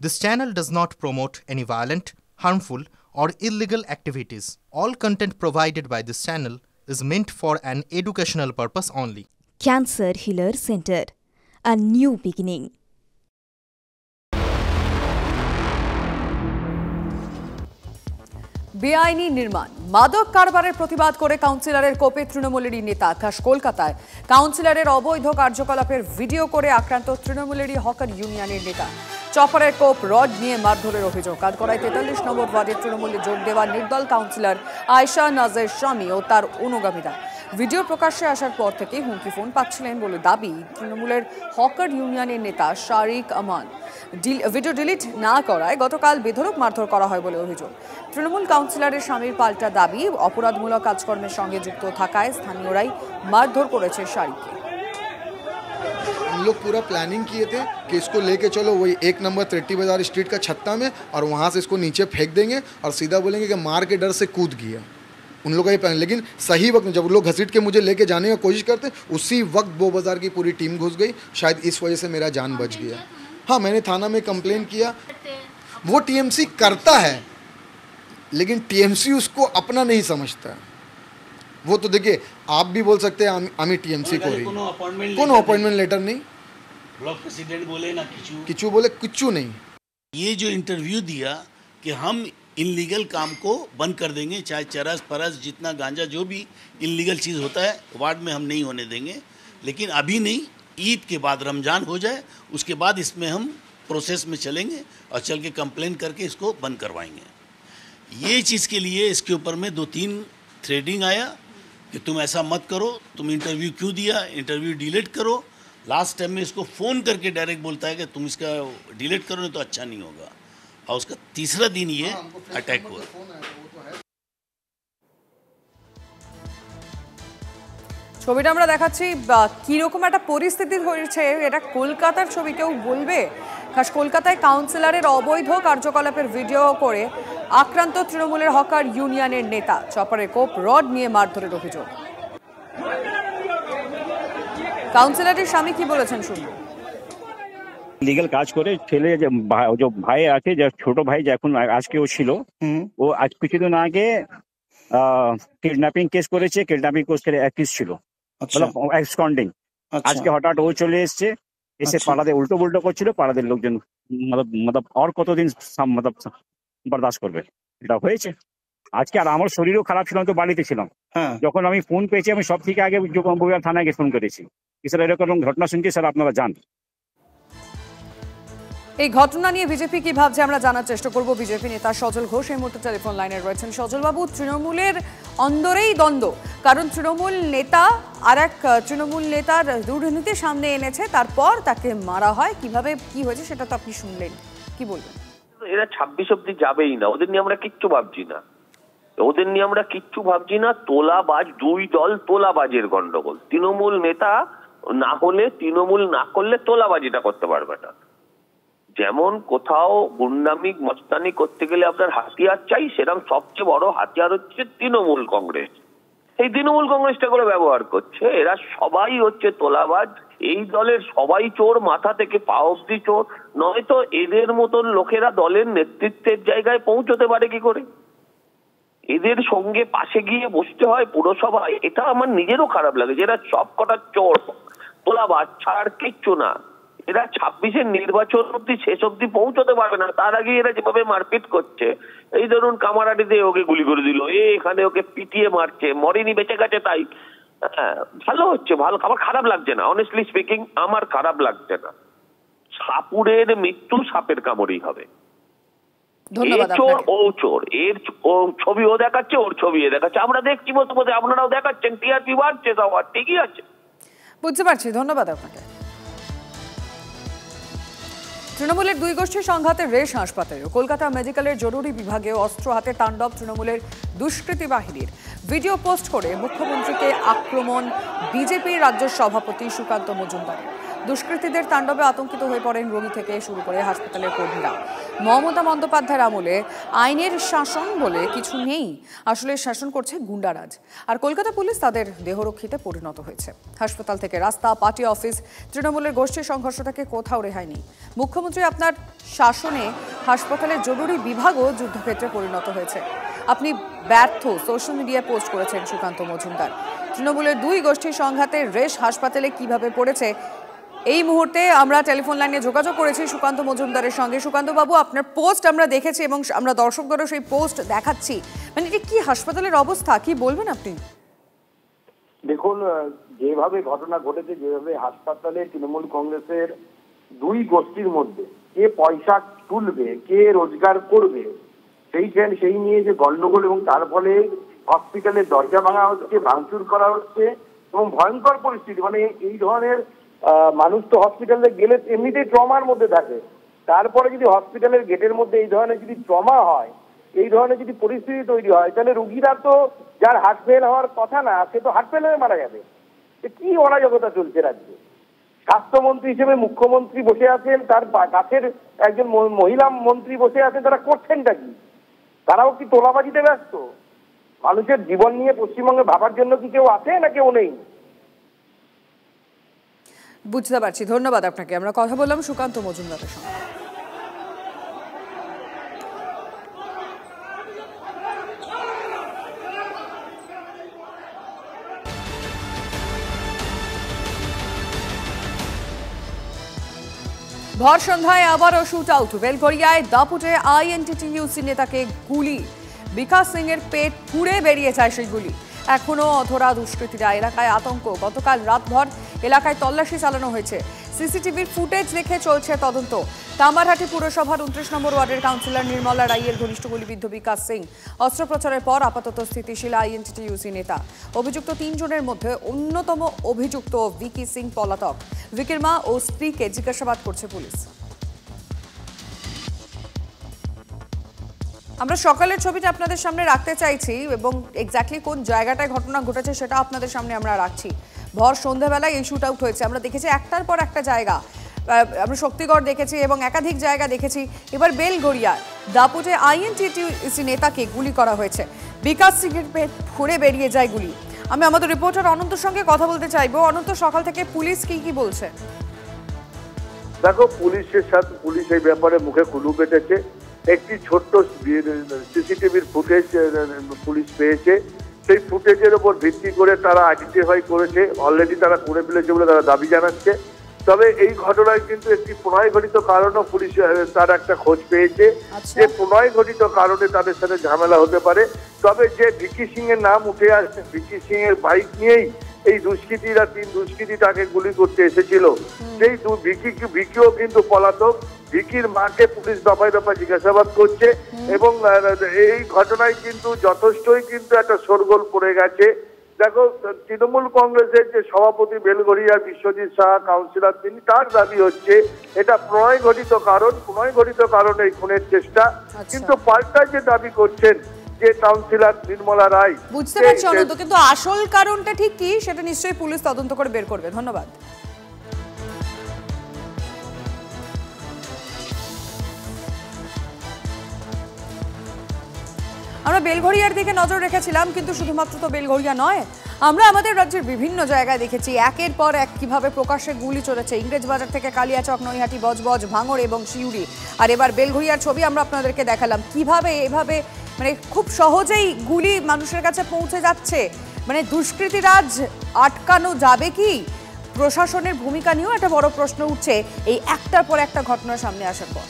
This channel does not promote any violent, harmful, or illegal activities. All content provided by this channel is meant for an educational purpose only. Cancer Healer Center, a new beginning. বেআইনি নির্মাণ মাদক কারবারের প্রতিবাদ করে কাউন্সিলরের কোপে তৃণমূলেরই নেতা খাস কলকাতায় কাউন্সিলরের অবৈধ কার্যকলাপের ভিডিও করে আক্রান্ত তৃণমূলেরই হকার ইউনিয়নের নেতা চপারের কোপ রড নিয়ে মারধরের অভিযোগ কাঠগড়ায় 43 নম্বর ওয়ার্ডের তৃণমূলে যোগ দেওয়া নির্দল কাউন্সিলর আয়েশা নাজের স্বামী ও তার অনুগামীরা ভিডিও প্রকাশ্যে আসার পর থেকেই হুমকি ফোন পাচ্ছিলেন বলে দাবি তৃণমূলের হকার ইউনিয়নের নেতা শারিক আমান ভিডিও ডিলিট না করায় গতকাল বেধড়ক মারধর করা হয় বলে অভিযোগ তৃণমূল কাউন্সিলরের স্বামীর পাল্টা দাবি অপরাধমূলক কাজকর্মের সঙ্গে যুক্ত থাকায় স্থানীয়রাই মারধর করেছে শারিককে हम लोग पूरा प्लानिंग किए थे कि इसको लेके चलो वही 1 नंबर त्रेटी बाजार स्ट्रीट का छत्ता में और वहाँ से इसको नीचे फेंक देंगे और सीधा बोलेंगे कि मार के डर से कूद गया उन लोगों का ये प्लान लेकिन सही वक्त में जब लोग घसीट के मुझे लेके जाने की कोशिश करते उसी वक्त बो बाज़ार की पूरी टीम घुस गई शायद इस वजह से मेरा जान बच गया हाँ मैंने थाना में कंप्लेन किया वो टीएमसी करता है लेकिन टीएमसी उसको अपना नहीं समझता वो तो देखिए आप भी बोल सकते हैं आमी टीएमसी को कोनो अपॉइंटमेंट लेटर नहीं ब्लॉक प्रेसिडेंट बोले ना किचू बोले कुछ नहीं ये जो इंटरव्यू दिया कि हम इनलीगल काम को बंद कर देंगे चाहे चरस परस जितना गांजा जो भी इनलीगल चीज़ होता है वार्ड में हम नहीं होने देंगे लेकिन अभी नहीं ईद के बाद रमज़ान हो जाए उसके बाद इसमें हम प्रोसेस में चलेंगे और चल के कंप्लेन करके इसको बंद करवाएंगे ये चीज़ के लिए इसके ऊपर में 2-3 थ्रेडिंग आया कि तुम ऐसा मत करो तुम इंटरव्यू क्यों दिया इंटरव्यू डिलीट करो लास्ट टाइम में इसको फ़ोन करके डायरेक्ट बोलता है कि तुम इसका डिलीट करो नहीं तो अच्छा नहीं होगा और उसका तीसरा दिन ये अटैक हुआ ছবিটা আমরা দেখাচ্ছি কিরকম একটা পরিস্থিতি হয়েছে এটা কলকাতার ছবি কেউ বলবে খাস কলকাতায় কাউন্সিলরের অবৈধ কার্যকলাপের ভিডিও করে আক্রান্ত তৃণমূলের হকার ইউনিয়নের নেতা চপারের কোপ রড নিয়ে মারধরের অভিযোগ কাউন্সিলরের স্বামী কি বলেছেন শুনুন লিগ্যাল কাজ করে ছেলে যে ভাই আছে যে ছোট ভাই যে এখন আজকে ও ছিল ও আজ কিছুদিন আগে কিডন্যাপিং কেস করেছে কিডন্যাপিং কেসের অ্যাকিউজ ছিল এক্সকন্ডিং আজকে হঠাৎ ও চলে এসছে এসে পাড়াতে উল্টো পুল্টো করছিল পাড়াদের লোকজন মতলব আর কতদিন বরদাস্ত করবে এটা হয়েছে আজকে আর আমার শরীরও খারাপ ছিল তো বাড়িতে ছিলাম যখন আমি ফোন পেয়েছি আমি সব থেকে আগে বগুড়া থানায় গিয়ে ফোন করেছি স্যার এরকম ঘটনা শুনছি স্যার আপনারা জান এই ঘটনা নিয়ে বিজেপি কি ভাবছে আমরা জানার চেষ্টা করব বিজেপি নেতা সজল ঘোষ এই মুহূর্তে টেলিফোন লাইনে রয়েছেন সজল বাবু তৃণমূলের অন্দরেই দ্বন্দ্ব কারণ তৃণমূল নেতা আর এক তৃণমূল নেতার দুর্নীতি সামনে এনেছে তারপর তাকে মারা হয় কিভাবে কি হয়েছে সেটা তো আপনি শুনলেন কি বলবেন এরা 26 অবধি যাবেই না ওদের নিয়ে আমরা কিচ্ছু ভাবছি না তোলাবাজ দুই দল তোলাবাজের গন্ডগোল তৃণমূল নেতা না হলে তৃণমূল না করলে তোলাবাজিটা করতে পারবে না যেমন কোথাও গুন্ডামি মস্তানি করতে গেলে আপনার হাতিয়ার চাই সেরকম সবচেয়ে বড় হাতিয়ার হচ্ছে তৃণমূল কংগ্রেস এই তৃণমূল কংগ্রেসটা করে ব্যবহার করছে এরা সবাই হচ্ছে তোলাবাজ এই দলের সবাই চোর মাথা থেকে পা অব্দি চোর নয়তো এদের মতন লোকেরা দলের নেতৃত্বের জায়গায় পৌঁছতে পারে কি করে এদের সঙ্গে পাশে গিয়ে বসতে হয় পুরসভায় এটা আমার নিজেরও খারাপ লাগে যে এরা সব কটা চোর তোলাবাজ ছাড় কিচ্ছু না এরা 26-এর নির্বাচন অব্দি শেষ অব্দি পৌঁছতে পারবে না তার আগে এরা যেভাবে মারপিট করছে এই ধরুন কামারাটিতে ওকে গুলি করে দিল এখানে ওকে পিটিয়ে মারছে মরেনি বেঁচে গেছে তাই ভালো হচ্ছে ভালো আমার খারাপ লাগছে না অনেস্টলি স্পিকিং আমার খারাপ লাগছে না সাপুরের মৃত্যু সাপের কামড়েই হবে চোর ও চোর এর ছবি ও দেখাচ্ছে ওর ছবি এ দেখাচ্ছে আমরা দেখছি মতো মতো আপনারাও দেখাচ্ছেন টিআরপি বাড়ছে সবার ঠিকই আছে বুঝতে পারছি ধন্যবাদ আপনাকে তৃণমূলের দুই গোষ্ঠীর সংঘাতে রেশ হাসপাতালে কলকাতা মেডিকেলের জরুরি বিভাগে অস্ত্র হাতে তাণ্ডব তৃণমূলের দুষ্কৃতী বাহিনীর ভিডিও পোস্ট করে মুখ্যমন্ত্রীকে আক্রমণ বিজেপির রাজ্য সভাপতি সুকান্ত মজুমদার দুষ্কৃতীদের তাণ্ডবে আতঙ্কিত হয়ে পড়েন রোগী থেকে শুরু করে হাসপাতালের কর্মীরা। মমতা বন্দ্যোপাধ্যায়ের আমলে আইনের শাসন বলে কিছু নেই, আসলে শাসন করছে গুন্ডারাজ। আর কলকাতা পুলিশ তাদের দেহরক্ষীতে পরিণত হয়েছে। হাসপাতাল থেকে রাস্তা, পার্টি অফিস, তৃণমূলের গোষ্ঠী সংঘর্ষটাকে কোথাও রেহাই নেই। মুখ্যমন্ত্রী আপনার শাসনে হাসপাতালের জরুরি বিভাগও যুদ্ধক্ষেত্রে পরিণত হয়েছে। আপনি ব্যর্থ, সোশ্যাল মিডিয়ায় পোস্ট করেছেন সুকান্ত মজুমদার। তৃণমূলের দুই গোষ্ঠীর সংঘাতের রেশ হাসপাতালে কিভাবে পড়েছে, এই মুহূর্তে আমরা টেলিফোন লাইনে যোগাযোগ করেছি সুকান্ত মজুমদারের সঙ্গে। সুকান্ত বাবু, আপনার পোস্ট আমরা দেখেছি এবং আমরা দর্শকদেরও সেই পোস্ট দেখাচ্ছি, মানে এটা কি হাসপাতালের অবস্থা, কি বলবেন আপনি? দেখুন, যেভাবে ঘটনা ঘটেছে, যেভাবে হাসপাতালে তৃণমূল কংগ্রেসের দুই গোষ্ঠীর মধ্যে কে পয়সা তুলবে, কে রোজগার করবে, সেই নিয়ে যে গন্ডগোল, এবং তার ফলে হসপিটালের দরজা ভাঙা হচ্ছে, ভাঙচুর করা হচ্ছে এবং ভয়ঙ্কর পরিস্থিতি। মানে এই ধরনের মানুষ তো হসপিটালে গেলে এমনিতেই ট্রমার মধ্যে থাকে, তারপরে যদি হসপিটালের গেটের মধ্যে এই ধরনের যদি ট্রমা হয়, এই ধরনের যদি পরিস্থিতি তৈরি হয়, তাহলে রুগীরা তো, যার হার্ট ফেল হওয়ার কথা না, সে তো হার্ট ফেল হয়ে মারা যাবে। কি অরাজকতা চলছে রাজ্যে। স্বাস্থ্যমন্ত্রী হিসেবে মুখ্যমন্ত্রী বসে আছেন, তার কাছের একজন মহিলা মন্ত্রী বসে আছেন, তারা করছেনটা কি? তারাও কি তোলাবাজিতে ব্যস্ত? মানুষের জীবন নিয়ে পশ্চিমবঙ্গে ভাবার জন্য কি কেউ আছে না কেউ নেই? বুঝতে পারছি, ধন্যবাদ আপনাকে। আমরা কথা বললাম সুকান্ত মজুমদারের সঙ্গে। ভর সন্ধ্যায় আবারও শুট আউট। বেলঘরিয়ায় দাপুটে আইএনটিটিইউসি নেতাকে গুলি। বিকাশ সিং এর পেট পুড়ে বেরিয়ে যায় সেই গুলি। এখনো অধরা দুষ্কৃতীরা, এলাকায় আতঙ্ক। গতকাল রাতভর এলাকায় তল্লাশি চালানো হয়েছে। সিসিটিভির ফুটেজ দেখে চলছে তদন্ত। কামারহাটি পুরসভার 29 নম্বর ওয়ার্ডের কাউন্সিলর নির্মলা রাইয়ের ঘনিষ্ঠ গুলিবিদ্ধ বিকাশ সিং অস্ত্রোপচারের পর আপাতত স্থিতিশীল আইএনটিটিইউসি নেতা। অভিযুক্ত 3 জনের মধ্যে অন্যতম অভিযুক্ত ভিকি সিং পলাতক। ভিকির মা ও স্ত্রীকে জিজ্ঞাসাবাদ করছে পুলিশ। আমরা সকালের ছবিটা আপনাদের সামনে রাখতে চাইছি এবং এক্স্যাক্টলি কোন জায়গাটায় ঘটনা ঘটেছে সেটা আপনাদের সামনে আমরা রাখছি। ভর সন্ধ্যাবেলায় এই শুট আউট হয়েছে। আমরা দেখেছি একটার পর একটা জায়গা, আমরা শক্তিগড় দেখেছি এবং একাধিক জায়গা দেখেছি। এবার বেলঘরিয়া দাপুটে আইএনটিটিইউসি নেতাকে গুলি করা হয়েছে। বিকাশ সিংয়ের পেট ফুঁড়ে বেরিয়ে যায় গুলি। আমি আমাদের রিপোর্টার অনন্তর সঙ্গে কথা বলতে চাইবো। অনন্ত, সকাল থেকে পুলিশ কি বলছে? দেখো, পুলিশ এই ব্যাপারে মুখে কুলু পেটেছে। একটি ছোট্ট সিসিটিভির ফুটেজ পুলিশ পেয়েছে। সেই ফুটেজের উপর ভিত্তি করে তারা আইডেন্টিফাই করেছে, অলরেডি তারা করে ফেলেছে বলে তারা দাবি জানাচ্ছে। তবে এই ঘটনায় কিন্তু একটি প্রণয় ঘটিত কারণও পুলিশ তার একটা খোঁজ পেয়েছে, যে প্রণয় ঘটিত কারণে তাদের সাথে ঝামেলা হতে পারে। তবে যে ভিকি সিং এর নাম উঠে আসছে, ভিকি সিং এর বাইক নিয়েই এই দুষ্কৃতীরা 3 দুষ্কৃতী তাকে গুলি করতে এসেছিল। সেই ভিকিও কিন্তু পলাতক। ভিকির মাকে পুলিশ দফায় দফায় জিজ্ঞাসাবাদ করছে এবং এই ঘটনায় কিন্তু যথেষ্টই কিন্তু একটা শোরগোল পড়ে গেছে। দেখো, তৃণমূল কংগ্রেসের যে সভাপতি বেলঘরিয়ার বিশ্বজিৎ সাহা কাউন্সিলর, তিনি তার দাবি হচ্ছে এটা প্রণয় ঘটিত কারণ এই খুনের চেষ্টা। কিন্তু পাল্টা যে দাবি করছেন যে কাউন্সিলর নির্মলা রায়, বুঝতে পারছি অনন্ত, কিন্তু আসল কারণটা ঠিক কি সেটা নিশ্চয়ই পুলিশ তদন্ত করে বের করবে। ধন্যবাদ। আমরা বেলঘরিয়ার দিকে নজর রেখেছিলাম, কিন্তু শুধুমাত্র তো বেলঘরিয়া নয়, আমরা আমাদের রাজ্যের বিভিন্ন জায়গায় দেখেছি একের পর এক কিভাবে প্রকাশ্যে গুলি চলেছে। ইংরেজবাজার থেকে কালিয়াচক, নৈহাটি, বজবজ, ভাঙড় এবং শিউড়ি। আর এবার বেলঘরিয়ার ছবি আমরা আপনাদেরকে দেখালাম কিভাবে এভাবে মানে খুব সহজেই গুলি মানুষের কাছে পৌঁছে যাচ্ছে। মানে দুষ্কৃতীরাজ আটকানো যাবে কি? প্রশাসনের ভূমিকা নিয়েও একটা বড় প্রশ্ন উঠছে এই একটার পর একটা ঘটনা সামনে আসার পর।